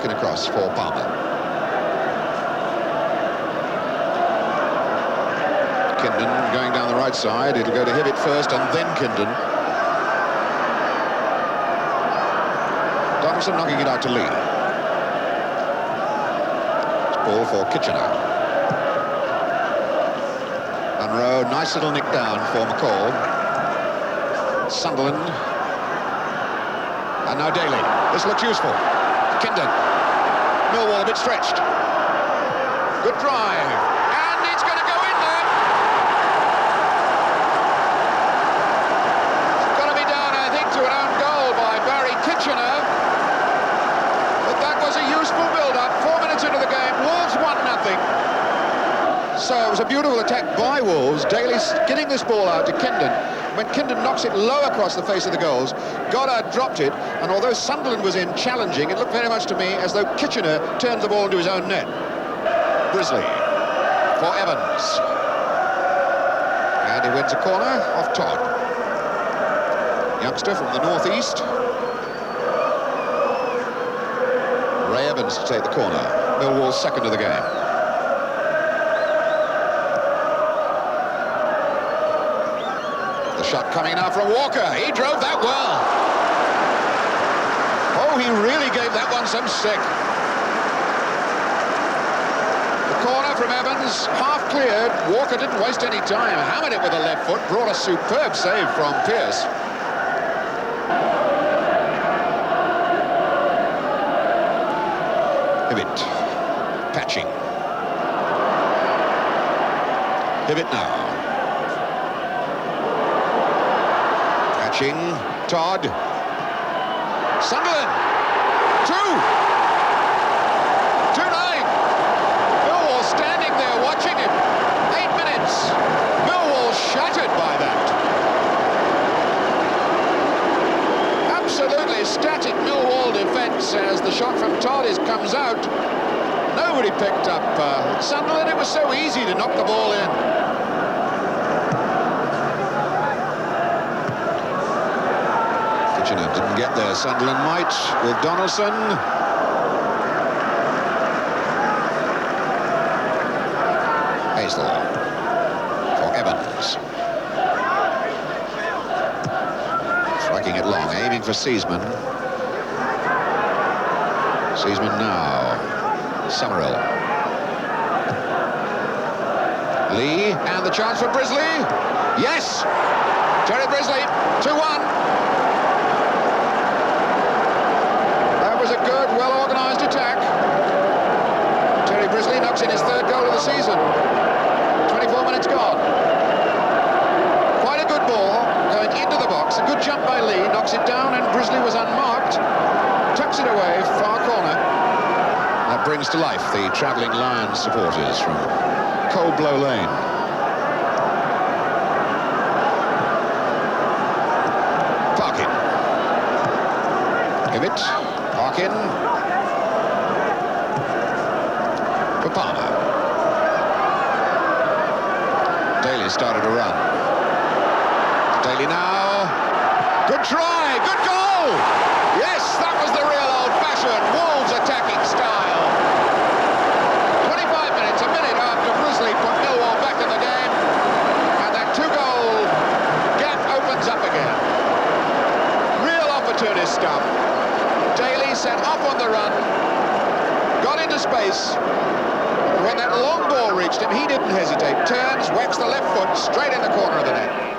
working across for Palmer. Kindon going down the right side. It'll go to Hibbett first and then Kindon. Donaldson knocking it out to Lee. Ball for Kitchener. Munro, nice little nick down for McCall. Sunderland. And now Daly. This looks useful. Kindon. Millwall a bit stretched. Good drive. And it's going to go in there. It's going to be down, I think, to an own goal by Barry Kitchener. But that was a useful build-up. 4 minutes into the game. Wolves 1-0. So it was a beautiful attack by Wolves. Daly getting this ball out to Kindon. When Kindon knocks it low across the face of the goals, Goddard dropped it, and although Sunderland was in challenging, it looked very much to me as though Kitchener turned the ball into his own net. Brisley for Evans. And he wins a corner off Todd. Youngster from the northeast. Ray Evans to take the corner. Millwall's second of the game. Shot coming now from Walker. He drove that well. Oh, he really gave that one some stick. The corner from Evans, half cleared. Walker didn't waste any time. Hammered it with the left foot. Brought a superb save from Pearce. Hibbett. Patching. Hibbett now. Todd. Sunderland. 2-9. Millwall standing there watching him. 8 minutes. Millwall shattered by that. Absolutely static Millwall defence as the shot from Todd comes out. Nobody picked up Sunderland. It was so easy to knock the ball in. Didn't get there. Sunderland might with Donaldson. Hazel for Evans. Striking it long, aiming for Seasman. Seasman now. Summerall. Lee, and the chance for Brisley. Yes! Terry Brisley, 2-1. Was a good, well-organised attack. Terry Brisley knocks in his third goal of the season. 24 minutes gone. Quite a good ball going into the box. A good jump by Lee, knocks it down, and Brisley was unmarked. Tucks it away, far corner. That brings to life the travelling Lions supporters from Coldblow Lane. Parkin. Hibbett. Parkin for Palmer. Daly started to run. Daly now. Good try, good goal! Yes, that was the real old-fashioned Wolves attacking style. 25 minutes, a minute after Brisley put Millwall back in the game, and that two-goal gap opens up again. Real opportunist stuff. Daly set off on the run, got into space. When that long ball reached him, he didn't hesitate. Turns, whacks the left foot straight in the corner of the net.